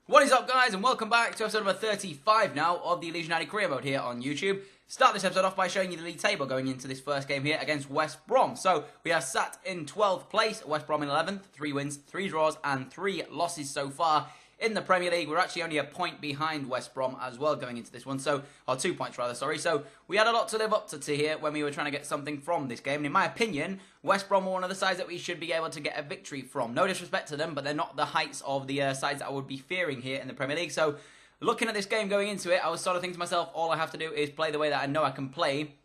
What is up, guys, and welcome back to episode number 35 now of the Leeds United Career Mode here on YouTube. Start this episode off by showing you the league table going into this first game here against West Brom. So we are sat in 12th place, West Brom in 11th, 3 wins, 3 draws and 3 losses so far. In the Premier League, we're actually only a point behind West Brom as well going into this one. Or 2 points rather, sorry. So we had a lot to live up to here when we were trying to get something from this game. And in my opinion, West Brom were one of the sides that we should be able to get a victory from. No disrespect to them, but they're not the heights of the sides that I would be fearing here in the Premier League. So looking at this game going into it, I was sort of thinking to myself, all I have to do is play the way that I know I can play.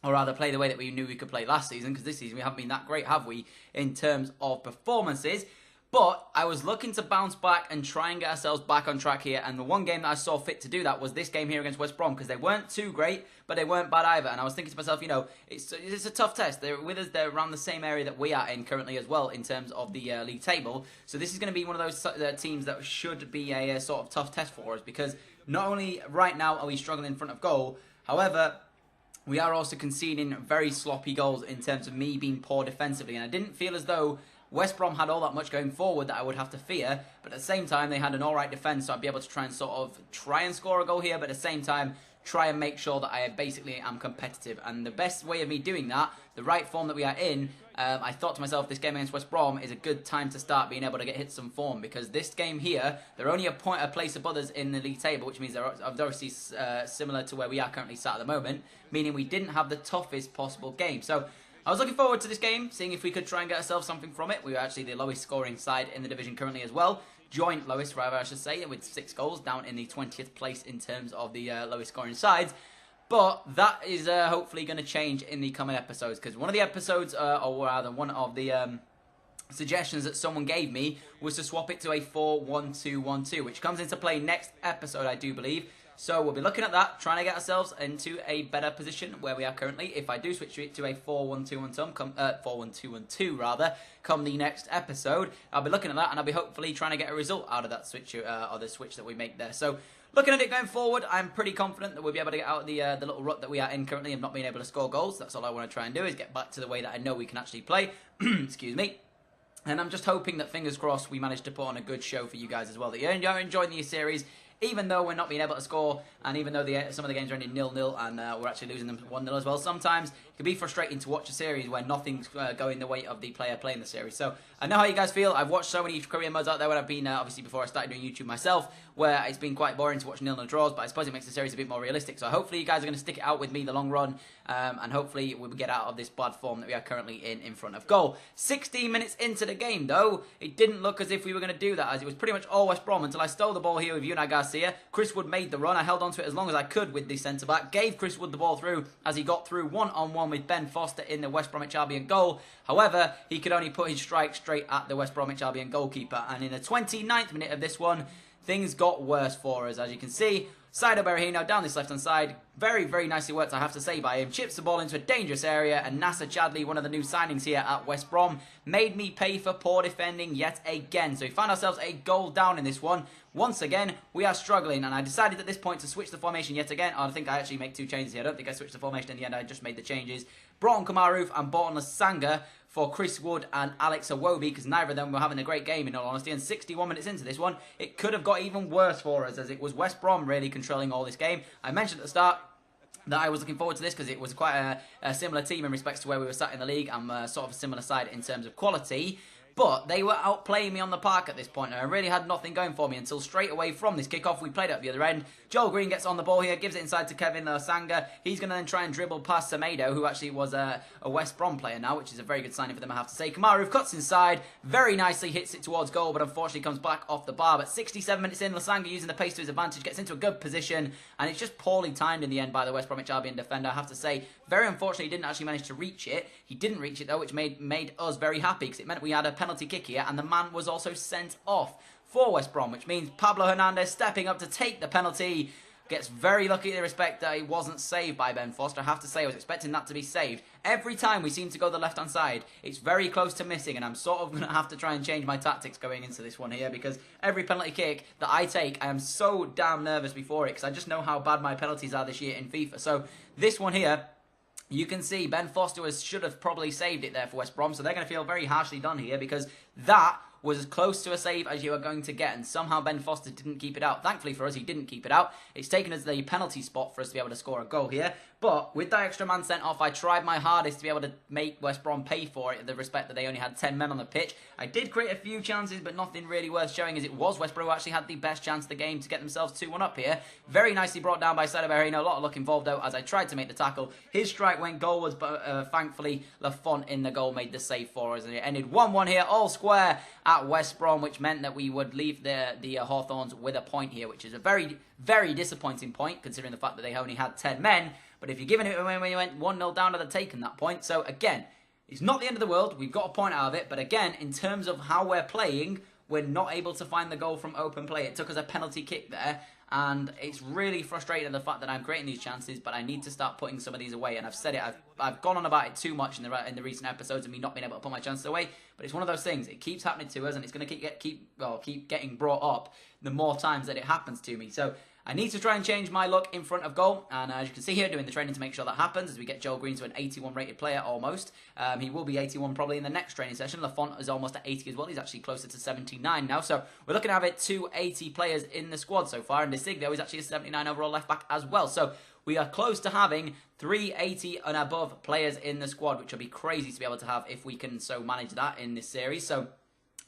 Or rather, play the way that we knew we could play last season. Because this season we haven't been that great, have we, in terms of performances. But I was looking to bounce back and try and get ourselves back on track here. And the one game that I saw fit to do that was this game here against West Brom. Because they weren't too great, but they weren't bad either. And I was thinking to myself, you know, it's a tough test. They're with us. They're around the same area that we are in currently as well in terms of the league table. So this is going to be one of those teams that should be a sort of tough test for us. Because not only right now are we struggling in front of goal, however, we are also conceding very sloppy goals in terms of me being poor defensively. And I didn't feel as though West Brom had all that much going forward that I would have to fear, but at the same time they had an alright defence, so I'd be able to try and score a goal here, but at the same time try and make sure that I basically am competitive. And the best way of me doing that, the right form that we are in, I thought to myself, this game against West Brom is a good time to start being able to hit some form, because this game here, they're only a place above us in the league table, which means they're obviously similar to where we are currently sat at the moment, meaning we didn't have the toughest possible game. So I was looking forward to this game, seeing if we could try and get ourselves something from it. We were actually the lowest scoring side in the division currently as well. Joint lowest, rather, I should say, with 6 goals, down in the 20th place in terms of the lowest scoring sides. But that is hopefully going to change in the coming episodes, because one of the episodes, or rather one of the suggestions that someone gave me was to swap it to a 4-1-2-1-2, which comes into play next episode, I do believe. So we'll be looking at that, trying to get ourselves into a better position where we are currently. If I do switch it to a 4-1-2-1-2 rather, come the next episode, I'll be looking at that and I'll be hopefully trying to get a result out of that switch, or the switch that we make there. So looking at it going forward, I'm pretty confident that we'll be able to get out of the little rut that we are in currently of not being able to score goals. That's all I want to try and do, is get back to the way that I know we can actually play. Excuse me. And I'm just hoping that, fingers crossed, we manage to put on a good show for you guys as well, that you're enjoying the series, even though we're not being able to score, and even though some of the games are ending 0-0 and we're actually losing them 1-0 as well. Sometimes it can be frustrating to watch a series where nothing's going the way of the player playing the series. So I know how you guys feel. I've watched so many career modes out there when I've been, obviously before I started doing YouTube myself, where it's been quite boring to watch 0-0 draws, but I suppose it makes the series a bit more realistic. So hopefully you guys are going to stick it out with me the long run, and hopefully we'll get out of this bad form that we are currently in front of goal. 16 minutes into the game though, it didn't look as if we were going to do that, as it was pretty much all West Brom until I stole the ball here with Unai Garcia. Chris Wood made the run. I held on to it as long as I could with the centre-back, gave Chris Wood the ball through as he got through one-on-one with Ben Foster in the West Bromwich Albion goal. However, he could only put his strike straight at the West Bromwich Albion goalkeeper, and in the 29th minute of this one, things got worse for us. As you can see, Saido Berahino down this left-hand side, very, very nicely worked, I have to say, by him. Chips the ball into a dangerous area, and Nasser Chadli, one of the new signings here at West Brom, made me pay for poor defending yet again. So we found ourselves a goal down in this one. Once again, we are struggling, and I decided at this point to switch the formation yet again. I think I actually make 2 changes here. I don't think I switched the formation in the end, I just made the changes. Brought on Kamaru and bought on Lasanga for Chris Wood and Alex Iwobi, because neither of them were having a great game in all honesty, and 61 minutes into this one, it could have got even worse for us, as it was West Brom really controlling all this game. I mentioned at the start that I was looking forward to this because it was quite a similar team in respects to where we were sat in the league, and sort of a similar side in terms of quality. But they were outplaying me on the park at this point, and I really had nothing going for me until straight away from this kickoff we played at the other end. Joel Green gets on the ball here, gives it inside to Kevin Lasanga. He's going to then try and dribble past Semedo, who actually was a West Brom player now, which is a very good signing for them, I have to say. Kamaru cuts inside, very nicely hits it towards goal, but unfortunately comes back off the bar. But 67 minutes in, Lasanga using the pace to his advantage, gets into a good position, and it's just poorly timed in the end by the West Bromwich Albion defender, I have to say. Very unfortunately, he didn't actually manage to reach it. He didn't reach it though, which made us very happy, because it meant we had a penalty kick here, and the man was also sent off for West Brom, which means Pablo Hernandez stepping up to take the penalty. Gets very lucky in the respect that it wasn't saved by Ben Foster. I have to say, I was expecting that to be saved. Every time we seem to go the left-hand side, it's very close to missing, and I'm sort of going to have to try and change my tactics going into this one here, because every penalty kick that I take, I am so damn nervous before it, because I just know how bad my penalties are this year in FIFA. So this one here, you can see Ben Foster should have probably saved it there for West Brom, so they're going to feel very harshly done here, because that was as close to a save as you are going to get, and somehow Ben Foster didn't keep it out. Thankfully for us, he didn't keep it out. It's taken us the penalty spot for us to be able to score a goal here, but with that extra man sent off, I tried my hardest to be able to make West Brom pay for it, in the respect that they only had 10 men on the pitch. I did create a few chances, but nothing really worth showing, as it was West Brom who actually had the best chance of the game to get themselves 2-1 up here. Very nicely brought down by Sado Berahino. A lot of luck involved, though, as I tried to make the tackle. His strike went goalwards, but thankfully Lafont in the goal made the save for us, and it ended 1-1 here, all square at West Brom, which meant that we would leave the Hawthorns with a point here, which is a very, very disappointing point, considering the fact that they only had 10 men. But if you're giving it away when you went 1-0 down, I'd have taken that point. So again, it's not the end of the world. We've got a point out of it. But again, in terms of how we're playing, we're not able to find the goal from open play. It took us a penalty kick there. And it's really frustrating, the fact that I'm creating these chances, but I need to start putting some of these away. And I've said it, I've gone on about it too much in the recent episodes of me not being able to put my chances away. But it's one of those things. It keeps happening to us, and it's going to keep getting brought up the more times that it happens to me. So I need to try and change my look in front of goal, and as you can see here, doing the training to make sure that happens, as we get Joel Green to an 81 rated player almost. He will be 81 probably in the next training session. Lafont is almost at 80 as well. He's actually closer to 79 now, so we're looking to have it 2 80 players in the squad so far, and Designo is actually a 79 overall left back as well. So we are close to having 380 and above players in the squad, which will be crazy to be able to have if we can so manage that in this series. So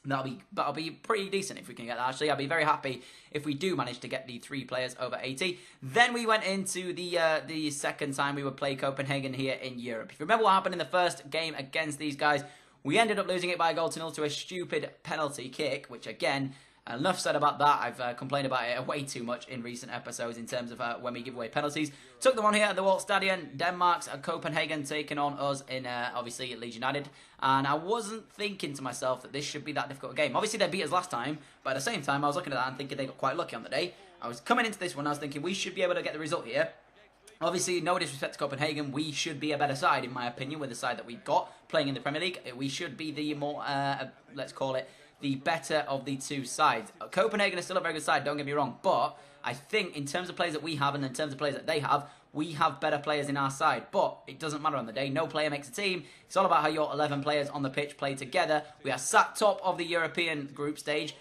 that'll be pretty decent if we can get that. Actually, I'll be very happy if we do manage to get the 3 players over 80. Then we went into the second time we would play Copenhagen here in Europe. If you remember what happened in the first game against these guys, we ended up losing it by a goal to nil to a stupid penalty kick, which again, enough said about that. I've complained about it way too much in recent episodes in terms of when we give away penalties. Took them on here at the Waldstadion. Denmark's Copenhagen taking on us in, obviously, Leeds United. And I wasn't thinking to myself that this should be that difficult a game. Obviously, they beat us last time, but at the same time, I was looking at that and thinking they got quite lucky on the day. I was coming into this one, I was thinking we should be able to get the result here. Obviously, no disrespect to Copenhagen, we should be a better side, in my opinion, with the side that we've got playing in the Premier League. We should be the more, let's call it, the better of the two sides. Copenhagen is still a very good side, don't get me wrong, but I think in terms of players that we have and in terms of players that they have, we have better players in our side. But it doesn't matter on the day. No player makes a team. It's all about how your 11 players on the pitch play together. We are sat top of the European group stage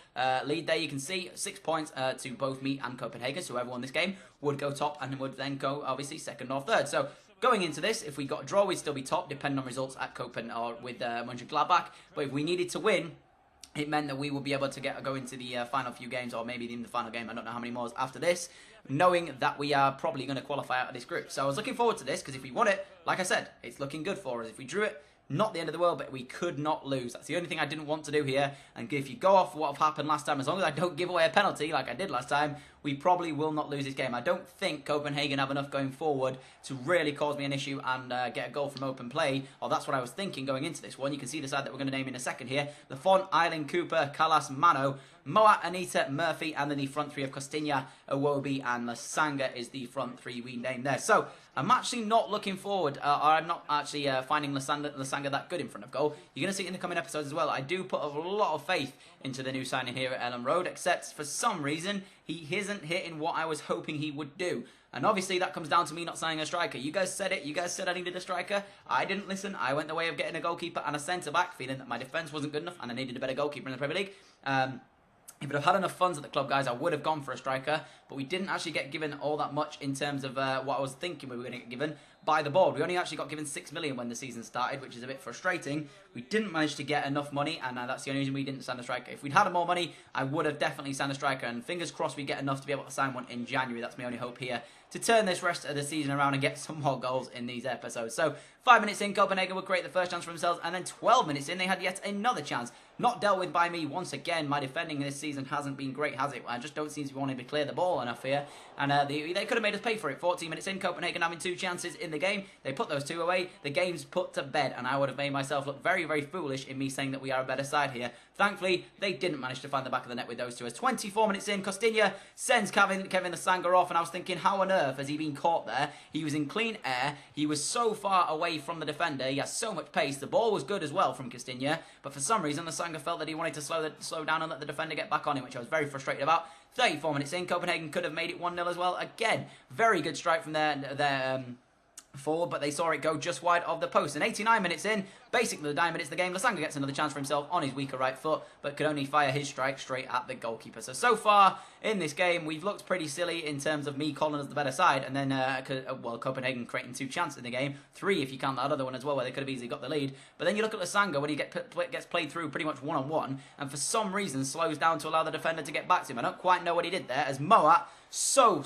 lead there. You can see 6 points to both me and Copenhagen. So whoever won this game would go top and would then go, obviously, second or third. So going into this, if we got a draw, we'd still be top, depending on results at Copenhagen or with Mönchengladbach. But if we needed to win, it meant that we would be able to go into the final few games, or maybe even the final game. I don't know how many more after this, knowing that we are probably going to qualify out of this group. So I was looking forward to this, because if we won it, like I said, it's looking good for us. If we drew it, not the end of the world, but we could not lose. That's the only thing I didn't want to do here. And if you go off what happened last time, as long as I don't give away a penalty like I did last time, we probably will not lose this game. I don't think Copenhagen have enough going forward to really cause me an issue and get a goal from open play. Or that's what I was thinking going into this one. You can see the side that we're going to name in a second here. Lafont, Eiling, Cooper, Callas, Mano, Moat, Anita, Murphy, and then the front three of Costinha, Iwobi, and Lasanga is the front three we named there. So I'm actually not looking forward, or I'm not actually finding Lasanga that good in front of goal. You're going to see it in the coming episodes as well. I do put a lot of faith into the new signing here at Ellen Road, except for some reason he isn't hitting what I was hoping he would do. And obviously that comes down to me not signing a striker. You guys said it. You guys said I needed a striker. I didn't listen. I went the way of getting a goalkeeper and a centre-back, feeling that my defence wasn't good enough and I needed a better goalkeeper in the Premier League. If I'd have had enough funds at the club, guys, I would have gone for a striker, but we didn't actually get given all that much in terms of what I was thinking we were going to get given by the board. We only actually got given 6 million when the season started, which is a bit frustrating. We didn't manage to get enough money, and that's the only reason we didn't sign a striker. If we'd had more money, I would have definitely signed a striker, and fingers crossed we get enough to be able to sign one in January. That's my only hope here, to turn this rest of the season around and get some more goals in these episodes. So 5 minutes in, Copenhagen would create the first chance for themselves, and then 12 minutes in, they had yet another chance. Not dealt with by me once again. My defending this season hasn't been great, has it? I just don't seem to be wanting to clear the ball enough here. And they could have made us pay for it. 14 minutes in, Copenhagen having 2 chances in the game. They put those 2 away. The game's put to bed, and I would have made myself look very, very foolish in me saying that we are a better side here. Thankfully, they didn't manage to find the back of the net with those 2. As 24 minutes in, Costinha sends Kevin Lasanga off, and I was thinking, how on earth has he been caught there? He was in clean air. He was so far away from the defender. He has so much pace. The ball was good as well from Costinha, but for some reason, Lasanga felt that he wanted to slow down and let the defender get back on him, which I was very frustrated about. 34 minutes in, Copenhagen could have made it 1-0 as well. Again, very good strike from their forward, but they saw it go just wide of the post. And 89 minutes in, Basically, the 9 minutes of the game, Lasanga gets another chance for himself on his weaker right foot, but could only fire his strike straight at the goalkeeper. So far in this game, we've looked pretty silly in terms of me calling us the better side, and then, Copenhagen creating 2 chances in the game, 3 if you count that other one as well, where they could have easily got the lead. But then you look at Lasanga when he gets played through pretty much one-on-one, and for some reason slows down to allow the defender to get back to him. I don't quite know what he did there, as Moat so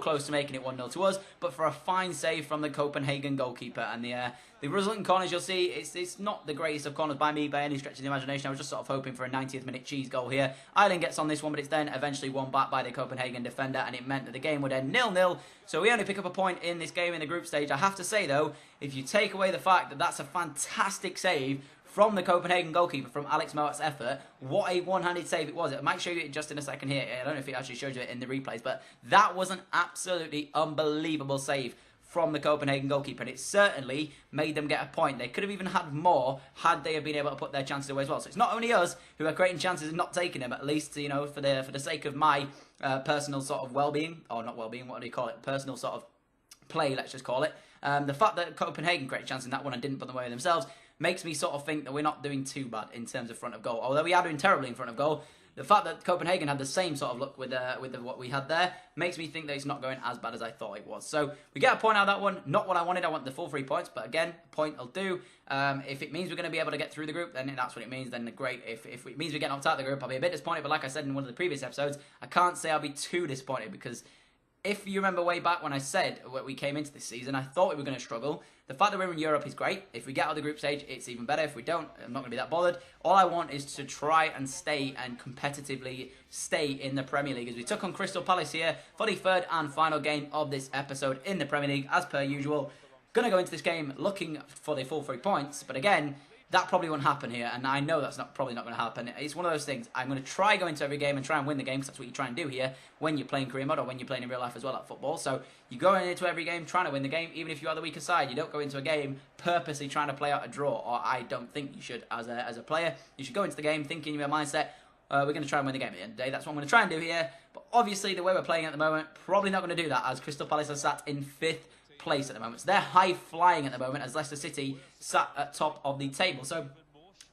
close to making it 1-0 to us, but for a fine save from the Copenhagen goalkeeper. And the resulting corners, you'll see, it's not the greatest of corners by me by any stretch of the imagination. I was just sort of hoping for a 90th minute cheese goal here. Ireland gets on this one, but it's then eventually won back by the Copenhagen defender, and it meant that the game would end 0-0. So we only pick up a point in this game in the group stage. I have to say, though, if you take away the fact that that's a fantastic save from the Copenhagen goalkeeper, from Alex Moat's effort, what a one-handed save it was. It might show you it just in a second here. I don't know if it actually shows you it in the replays, but that was an absolutely unbelievable save from the Copenhagen goalkeeper, and it certainly made them get a point. They could have even had more had they have been able to put their chances away as well. So it's not only us who are creating chances and not taking them, at least, you know, for the sake of my personal sort of well-being, or not well-being, what do you call it? Personal sort of play, let's just call it. The fact that Copenhagen created chances in that one and didn't put them away themselves makes me sort of think that we're not doing too bad in terms of front of goal. Although we are doing terribly in front of goal, the fact that Copenhagen had the same sort of look with what we had there makes me think that it's not going as bad as I thought it was. So we get a point out of that one. Not what I wanted. I want the full 3 points, but again, a point will do. If it means we're going to be able to get through the group, then that's what it means. Then great. If it means we get knocked out of the group, I'll be a bit disappointed. But like I said in one of the previous episodes, I can't say I'll be too disappointed, because if you remember way back when I said when we came into this season, I thought we were going to struggle. The fact that we're in Europe is great. If we get out of the group stage, it's even better. If we don't, I'm not going to be that bothered. All I want is to try and stay and competitively stay in the Premier League, as we took on Crystal Palace here for the 3rd and final game of this episode in the Premier League, as per usual. Going to go into this game looking for the full 3 points, but again, that probably won't happen here, and I know that's probably not going to happen. It's one of those things. I'm going to try go into every game and try and win the game, because that's what you try and do here when you're playing career mode, or when you're playing in real life as well at football. So you go into every game trying to win the game, even if you are the weaker side. You don't go into a game purposely trying to play out a draw, or I don't think you should as a player. You should go into the game thinking in your mindset, we're going to try and win the game at the end of the day. That's what I'm going to try and do here. But obviously, the way we're playing at the moment, probably not going to do that, as Crystal Palace are sat in 5th place at the moment. So they're high flying at the moment, as Leicester City sat at top of the table. So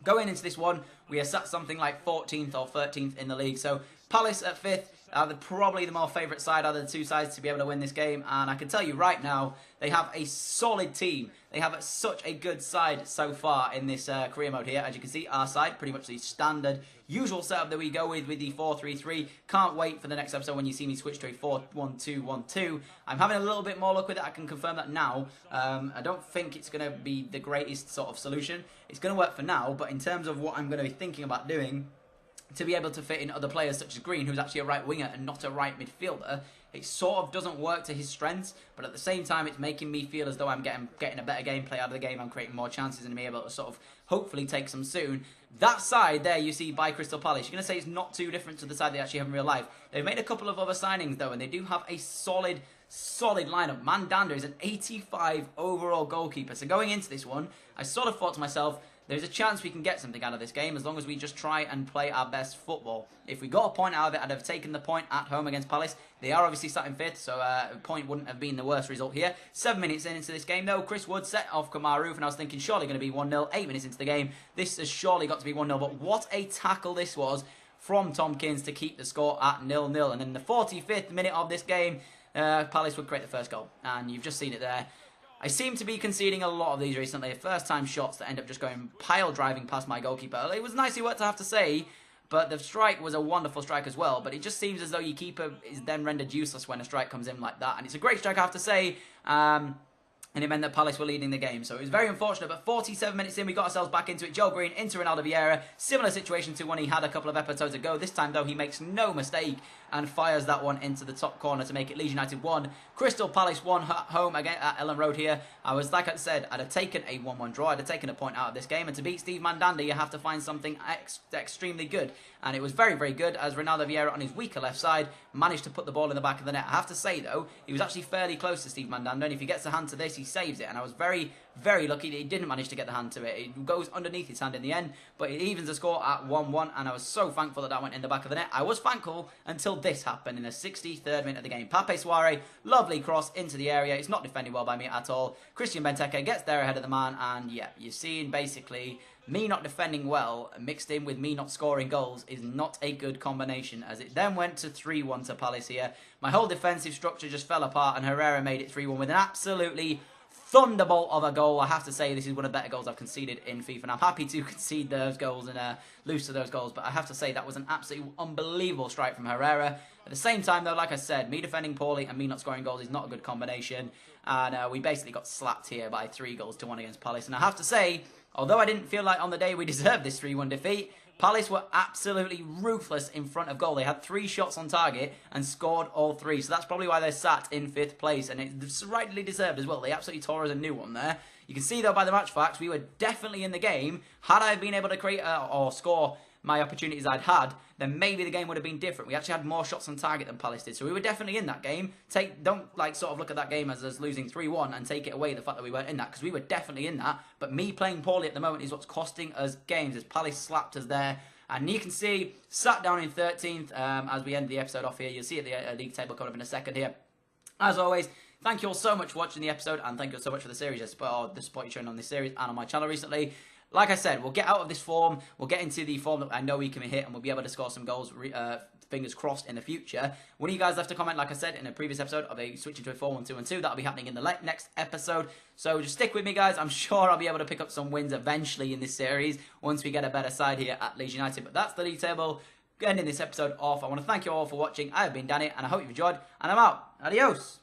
going into this one, we are sat something like 14th or 13th in the league. So Palace at 5th are probably the more favourite side out of the 2 sides to be able to win this game. And I can tell you right now, they have a solid team. They have such a good side so far in this career mode here. As you can see, our side, pretty much the standard usual setup that we go with the 4-3-3. Can't wait for the next episode when you see me switch to a 4-1-2-1-2. I'm having a little bit more luck with it. I can confirm that now. I don't think it's going to be the greatest sort of solution. It's going to work for now, but in terms of what I'm going to be thinking about doing, to be able to fit in other players such as Green, who's actually a right winger and not a right midfielder, it sort of doesn't work to his strengths, but at the same time, it's making me feel as though I'm getting a better gameplay out of the game. I'm creating more chances and being able to sort of hopefully take some soon. That side there you see by Crystal Palace, you're going to say it's not too different to the side they actually have in real life. They've made a couple of other signings though, and they do have a solid lineup. Mandanda is an 85 overall goalkeeper. So going into this one, I sort of thought to myself, there's a chance we can get something out of this game as long as we just try and play our best football. If we got a point out of it, I'd have taken the point at home against Palace. They are obviously sat in 5th, so a point wouldn't have been the worst result here. 7 minutes into this game, though, Chris Wood set off Kamaru, and I was thinking surely going to be 1-0. 8 minutes into the game, this has surely got to be 1-0, but what a tackle this was from Tompkins to keep the score at 0-0. And in the 45th minute of this game, Palace would create the first goal, and you've just seen it there. I seem to be conceding a lot of these recently. First-time shots that end up just going pile-driving past my goalkeeper. It was nicely worked, I have to say, but the strike was a wonderful strike as well. But it just seems as though your keeper is then rendered useless when a strike comes in like that. And it's a great strike, I have to say. And it meant that Palace were leading the game. So it was very unfortunate, but 47 minutes in, we got ourselves back into it. Joe Green into Ronaldo Vieira. Similar situation to one he had a couple of episodes ago. This time, though, he makes no mistake and fires that one into the top corner to make it Leeds United 1. Crystal Palace 1 home again at Ellen Road here. Like I said, I'd have taken a 1-1 draw. I'd have taken a point out of this game. And to beat Steve Mandanda, you have to find something extremely good. And it was very, very good as Ronaldo Vieira on his weaker left side managed to put the ball in the back of the net. I have to say, though, he was actually fairly close to Steve Mandanda. And if he gets a hand to this, he saves it. And I was very, very lucky that he didn't manage to get the hand to it. It goes underneath his hand in the end, but it evens the score at 1-1, and I was so thankful that that went in the back of the net. I was thankful until this happened in the 63rd minute of the game. Pape Suarez, lovely cross into the area. It's not defended well by me at all. Christian Benteke gets there ahead of the man, and yeah, you're seeing basically me not defending well mixed in with me not scoring goals is not a good combination, as it then went to 3-1 to Palace here. My whole defensive structure just fell apart, and Herrera made it 3-1 with an absolutely thunderbolt of a goal. I have to say, this is one of the better goals I've conceded in FIFA, and I'm happy to concede those goals and lose to those goals, but I have to say that was an absolutely unbelievable strike from Herrera. At the same time, though, like I said, me defending poorly and me not scoring goals is not a good combination, and we basically got slapped here by 3-1 against Palace. And I have to say, although I didn't feel like on the day we deserved this 3-1 defeat, Palace were absolutely ruthless in front of goal. They had 3 shots on target and scored all 3. So that's probably why they're sat in 5th place. And it's rightly deserved as well. They absolutely tore us a new one there. You can see, though, by the match facts, we were definitely in the game. Had I been able to create or score my opportunities I'd had, then maybe the game would have been different. We actually had more shots on target than Palace did, so we were definitely in that game. Don't sort of look at that game as us losing 3-1 and take it away the fact that we weren't in that, because we were definitely in that. But me playing poorly at the moment is what's costing us games, as Palace slapped us there. And you can see, sat down in 13th as we end the episode off here. You'll see at the league table coming up in a second here. As always, thank you all so much for watching the episode, and thank you all so much for the series, the support you've shown on this series and on my channel recently. Like I said, we'll get out of this form, we'll get into the form that I know we can hit, and we'll be able to score some goals, fingers crossed, in the future. One of you guys left a comment, like I said in a previous episode, of a switching to a 4-1-2-1-2. That'll be happening in the next episode. So just stick with me, guys. I'm sure I'll be able to pick up some wins eventually in this series, once we get a better side here at Leeds United. But that's the league table. Ending this episode off. I want to thank you all for watching. I have been Danny, and I hope you've enjoyed, and I'm out. Adios.